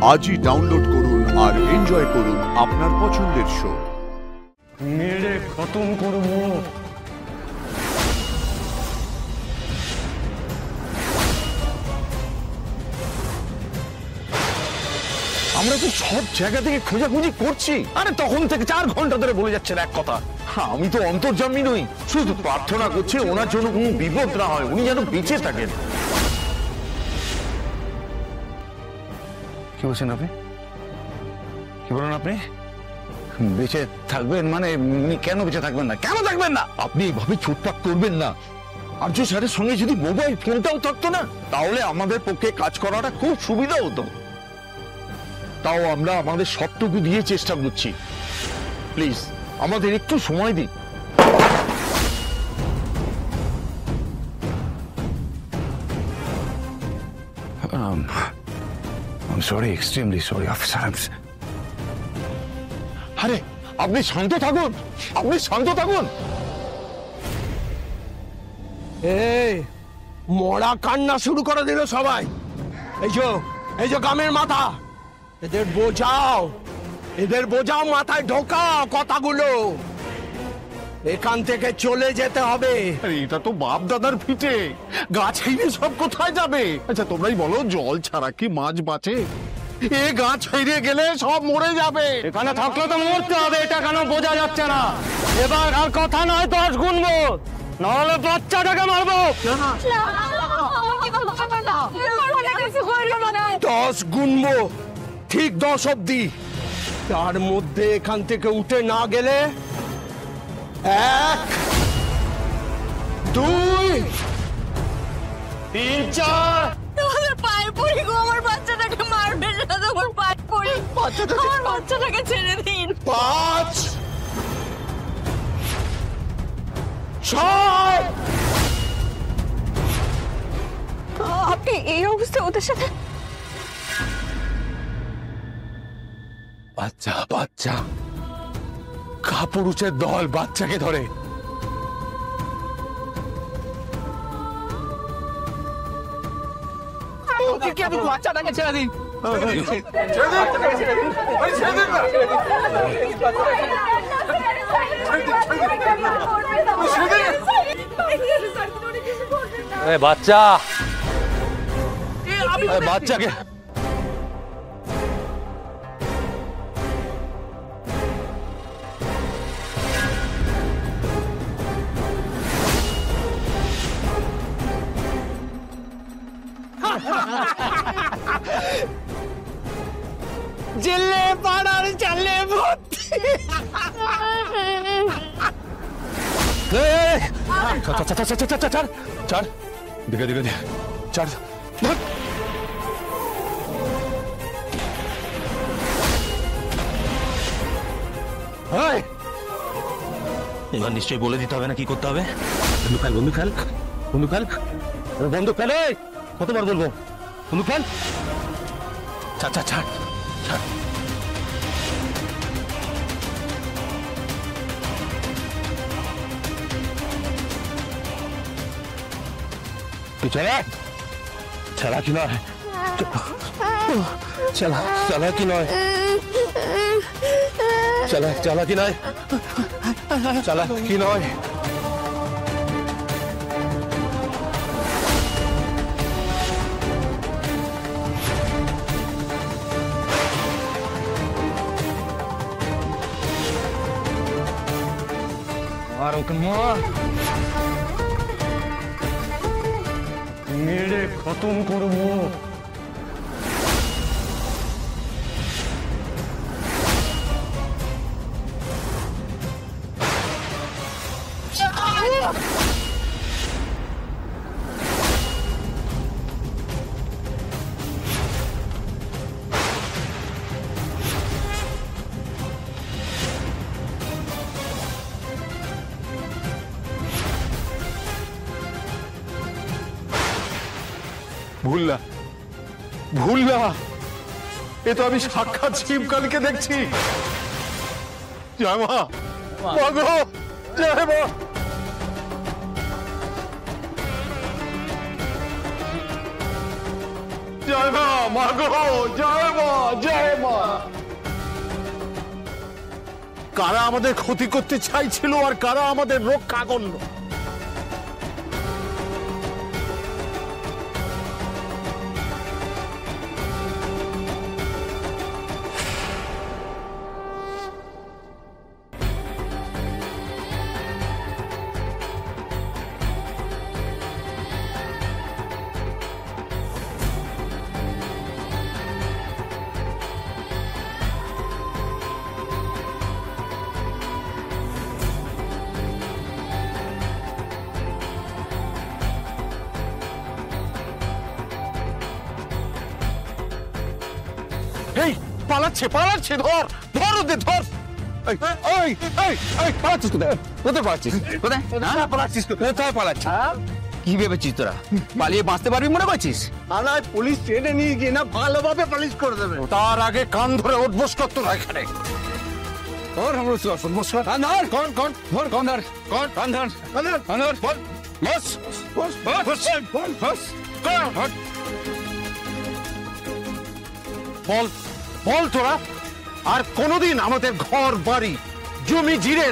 আজই ডাউনলোড করুন আর এনজয় করুন আপনার পছন্দের শো। মেরে খতম করবো। আমরা তো সব জায়গা থেকে খোঁজাখুঁজি করছি, আরে তখন থেকে 4 ঘন্টা ধরে বলে যাচ্ছেন এক কথা। আমি তো অন্তর্যামী নই, শুধু প্রার্থনা করছি ওনার জন্য কোনো বিপদ না হয়, উনি যেন বেঁচে থাকেন। কি বলছেন আপনি? কি বলেন আপনি? বেঁচে থাকবেন মানে উনি কেন বেঁচে থাকবেন না? কেন থাকবেন না? আপনি এইভাবে ছুটপাট করবেন না। আর্য স্যারের সঙ্গে যদি মোবাইল ফোনটাও থাকতো না, তাহলে আমাদের পক্ষে কাজ করাটা খুব সুবিধা হতো। তাও আমরা আমাদের সবটুকু দিয়ে চেষ্টা করছি। প্লিজ আমাদের একটু সময় দিন। I'm sorry, extremely sorry, officer. আরে আপনি শান্ত থাকুন, আপনি শান্ত থাকুন। এই মরা কান্না শুরু করে দিল সবাই। এই যে গ্রামের মাথা, এদের বোঝাও মাথায় ঢোকাও কথাগুলো। এখান থেকে চলে যেতে হবে। এটা তো বাপ দাদার ভিটে, গাছ হেরে সব কোথায় যাবে? আচ্ছা তোমরাই বলো, জল ছাড়া কি মাছ বাঁচে? এ গাছ হেরে গেলে সব মরে যাবে। এখানে থাকলে তো মরতে হবে, এটা কেন বোঝা যাচ্ছে না? এবার আর কথা নয়, 10 গুনবো, নাহলে বাচ্চাটাকে মারবো। 10 গুনবো, ঠিক 10 অব্দি। তার মধ্যে এখান থেকে উঠে না গেলে 1 2 3 4 তোমাদের পায়ে পড়ি গো, আমার বাচ্চাটাকে মারবেন না, তোমার পায়ে পড়ি, আমার বাচ্চাটাকে ছেড়ে দিন। 5 6 আপনি এই অবস্থায় ওদের সাথে? বাচ্চা কাপুরুষের দল বাচ্চাকে ধরে। আমি বাচ্চাটাকে ছেড়ে দিন। বাচ্চাকে জেলে পাড়ার চালে ভর্তি। চার দিকে চার। এবার নিশ্চয়ই বলে দিতে হবে না কি করতে হবে। বন্দুক ফেল। কতবার বলবো? বন্দুক ফেল। ছাড়। চালা কি নয়, চালা কি নয়, চালা কি নয়, চালা কি নয়। আর ওকে মার, মেরে খতম করবো। ভুল না, এ তো আমি সাক্ষাৎ শিবকালকে দেখছি। জয় মা, গো জয় মা। জয় মা, মা গো, জয় মা, কারা আমাদের ক্ষতি করতে চাইছিল আর কারা আমাদের রক্ষা করলো। এই পালাচ্ছে পালাচ্ছে, ধর ধর ওদের ধর। পালাচ্ছিস কোথায়? কোথায় পালাচ্ছিস? কোথায় পালাচ্ছিস? কোথায় পালাচ্ছিস? কি ভেবেছিস তোরা পালিয়ে বাঁচতে পারবি মনে করছিস? আনায় পুলিশ ট্রেনে নিয়ে গিয়ে না ভালোভাবে পালিশ করে দেবে। তার আগে কান ধরে উঠবোস করতো না এখানে। ধর আমরা উঠবোস কর। ধর কোন কোন ধর কোন ধর কোন কান ধর কান ধর বল বস বস বস বস বল বল তোরা আর কোনোদিন আমাদের ঘর বাড়ি জমি জিরে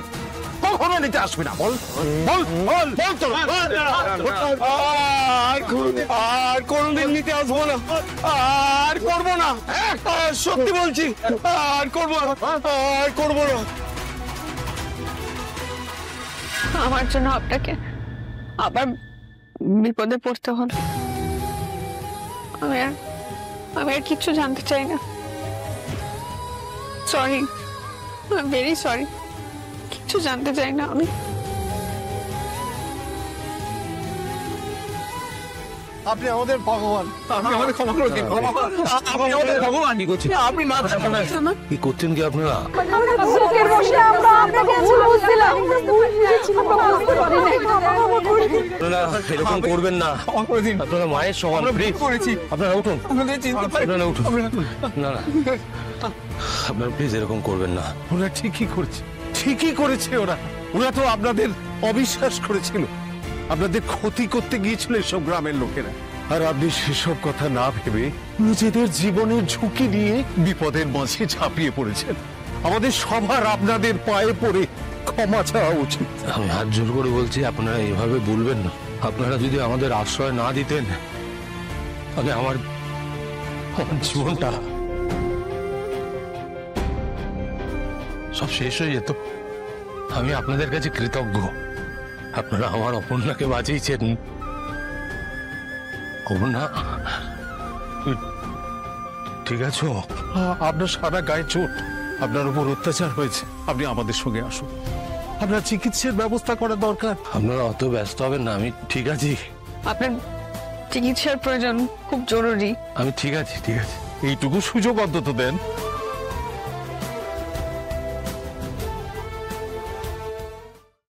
কখনো নিতে আসবি না। বল বল বল বল তোরা। আর কোনোদিন নিতে আসবো না, আর করবো না, সত্যি বলছি আর করবো না, আর করবো না। আমার জন্য আপনাকে আবার বিপদে পড়তে হলো। আমি আর কিচ্ছু জানতে চাই না। সরি, ভেরি সরি, কিচ্ছু জানতে চাই না আমি। আপনি আমাদের ভগবান, আপনি আমাদের ক্ষমা করে দিন। আপনি আমাদের ভগবান। আপনি না কি করছেন কি আপনারা? বুকের বসে আমরা আপনাকে ভুল বুঝছিলাম, আমরা বুঝতে পারিনি। আপনারা এরকম করবেন না, আপনারা মায়ের সমান। আপনারা উঠুন, আপনারা উঠুন। না না, আপনারা প্লিজ এরকম করবেন না। ওরা ঠিকই করেছে, ঠিকই করেছে। ওরা তো আপনাদের অবিশ্বাস করেছিল, আপনাদের ক্ষতি করতে গিয়েছিল এসব গ্রামের লোকেরা। আর আপনি সেসব কথা না ভেবে নিজেদের জীবনের ঝুঁকি নিয়ে বিপদের মাঝে ঝাঁপিয়ে পড়েছেন। আমাদের সবার আপনাদের পায়ে পড়ে ক্ষমা চাওয়া উচিত। আমি হাত জোর করে বলছি, আপনারা এইভাবে বলবেন না। আপনারা যদি আমাদের আশ্রয় না দিতেন তাহলে আমার জীবনটা সব শেষ হয়ে যেত। আমি আপনাদের কাছে কৃতজ্ঞ, আপনারা আমার অপর্ণাকে বাঁচিয়েছেন। অপর্ণা ঠিক আছো? আপনার সারা গায়ে চোট, আপনার উপর অত্যাচার হয়েছে। আপনি আমাদের সঙ্গে আসুন, আপনার চিকিৎসার ব্যবস্থা করা দরকার। আপনারা অত ব্যস্ত হবেন না, আমি ঠিক আছি। আপনার চিকিৎসার প্রয়োজন খুব জরুরি। আমি ঠিক আছি, ঠিক আছে। এইটুকু সুযোগ অন্তত দেন।